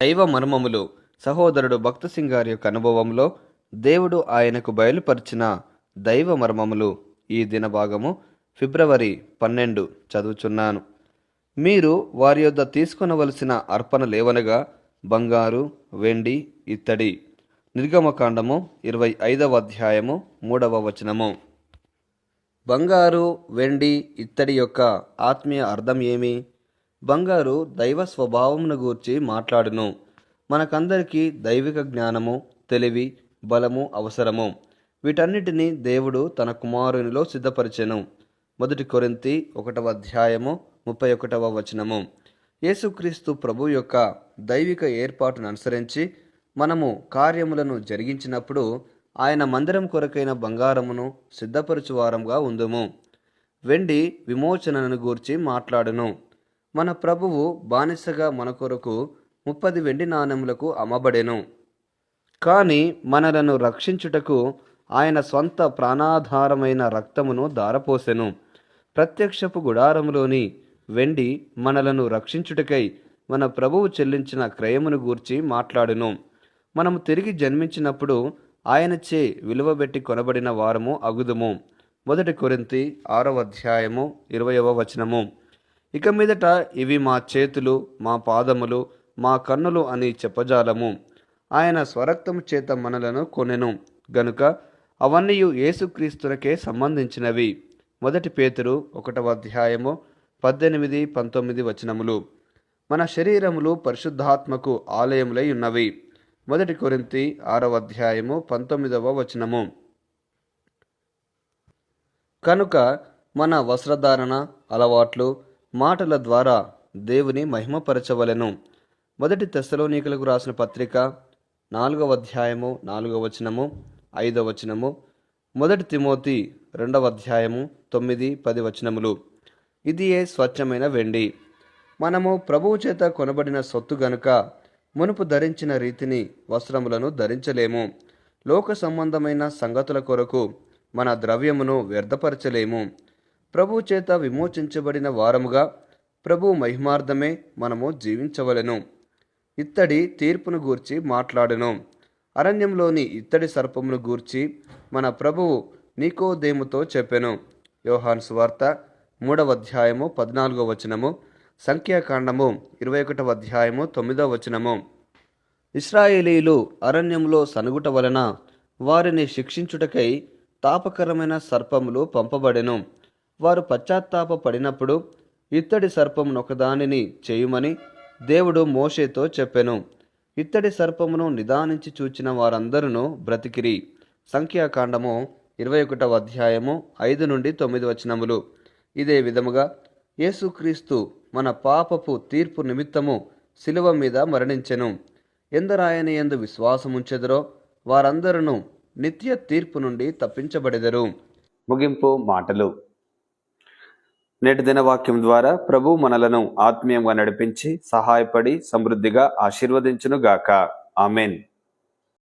దైవ మర్మములు. సహోదరుడు భక్త సింగ్ గారి యొక్క అనుభవంలో దేవుడు ఆయనకు బయలుపరిచిన దైవ మర్మములు. ఈ దిన భాగము ఫిబ్రవరి 12 చదువుచున్నాను. మీరు వారి యొద్ద తీసుకొనవలసిన అర్పణ లేవనగా బంగారు, వెండి, ఇత్తడి. నిర్గమకాండము 25వ అధ్యాయము 3వ వచనము. బంగారు, వెండి, ఇత్తడి యొక్క ఆత్మీయ అర్థం ఏమి? బంగారు దైవ స్వభావమును గూర్చి మాట్లాడును. మనకందరికీ దైవిక జ్ఞానము, తెలివి, బలము అవసరము. వీటన్నిటినీ దేవుడు తన కుమారునిలో సిద్ధపరిచెను. 1 కొరింథీ 1వ అధ్యాయము 31వ వచనము. యేసుక్రీస్తు ప్రభు యొక్క దైవిక ఏర్పాటును అనుసరించి మనము కార్యములను జరిగించినప్పుడు ఆయన మందిరం కొరకైన బంగారమును సిద్ధపరచువారంగా ఉందుము. వెండి విమోచనను గూర్చి మాట్లాడును. మన ప్రభువు బానిసగా మన కొరకు 30 వెండి నాణెములకు అమ్మబడెను. కానీ మనలను రక్షించుటకు ఆయన స్వంత ప్రాణాధారమైన రక్తమును ధారపోసెను. ప్రత్యక్షపు గుడారములోని వెండి మనలను రక్షించుటకై మన ప్రభువు చెల్లించిన క్రయమును గూర్చి మాట్లాడును. మనము తిరిగి జన్మించినప్పుడు ఆయనచే విలువబెట్టి కొనబడిన వారము అగుదుము. 1 కొరింథీ 6వ అధ్యాయము 20వ వచనము. ఇక మీదట ఇవి మా చేతులు, మా పాదములు, మా కన్నులు అని చెప్పజాలము. ఆయన స్వరక్తము చేత మనలను కొనెను గనుక అవన్నీ యేసుక్రీస్తునకే సంబంధించినవి. 1 పేతురు 1వ అధ్యాయము 18, 19 వచనములు. మన శరీరములు పరిశుద్ధాత్మకు ఆలయములై ఉన్నవి. 1 కొరింథీ 6వ అధ్యాయము 19వ వచనము. కనుక మన వస్త్రధారణ, అలవాట్లు, మాటల ద్వారా దేవుని మహిమపరచవలెను. 1 తెస్సలోనికలకు రాసిన పత్రిక 4వ అధ్యాయము 4వ వచనము, 5వ వచనము. 1 తిమోతి 2వ అధ్యాయము 9, 10 వచనములు. ఇదియే స్వచ్ఛమైన వెండి. మనము ప్రభువు చేత కొనబడిన సొత్తు గనుక మునుపు ధరించిన రీతిని వస్త్రములను ధరించలేము. లోక సంబంధమైన సంగతుల కొరకు మన ద్రవ్యమును వ్యర్థపరచలేము. ప్రభు చేత విమోచించబడిన వారముగా ప్రభు మహిమార్థమే మనము జీవించవలెను. ఇత్తడి తీర్పును గూర్చి మాట్లాడెను. అరణ్యంలోని ఇత్తడి సర్పమును గూర్చి మన ప్రభువు నికోదేముతో చెప్పెను. యోహాను సువార్త 3వ అధ్యాయము 14వ వచనము, సంఖ్యాకాండము 21వ అధ్యాయము 9వ వచనము. ఇశ్రాయేలీలు అరణ్యంలో సనుగుట వలన వారిని శిక్షించుటకై తాపకరమైన సర్పములు పంపబడెను. వారు పశ్చాత్తాప పడినప్పుడు ఇత్తడి సర్పమునొకదానిని చేయుమని దేవుడు మోషేతో చెప్పెను. ఇత్తడి సర్పమును నిదానించి చూచిన వారందరూ బ్రతికిరి. సంఖ్యాకాండము 21వ అధ్యాయము 5 నుండి 9 వచనములు. ఇదే విధముగా యేసుక్రీస్తు మన పాపపు తీర్పు నిమిత్తము శిలువ మీద మరణించెను. ఎందరాయన యందు విశ్వాసముంచెదరో వారందరూ నిత్య తీర్పు నుండి తప్పించబడెదరు. ముగింపు మాటలు. నేటి దినవాక్యం ద్వారా ప్రభు మనలను ఆత్మీయంగా నడిపించి సహాయపడి సమృద్ధిగా ఆశీర్వదించునుగాక. ఆమెన్.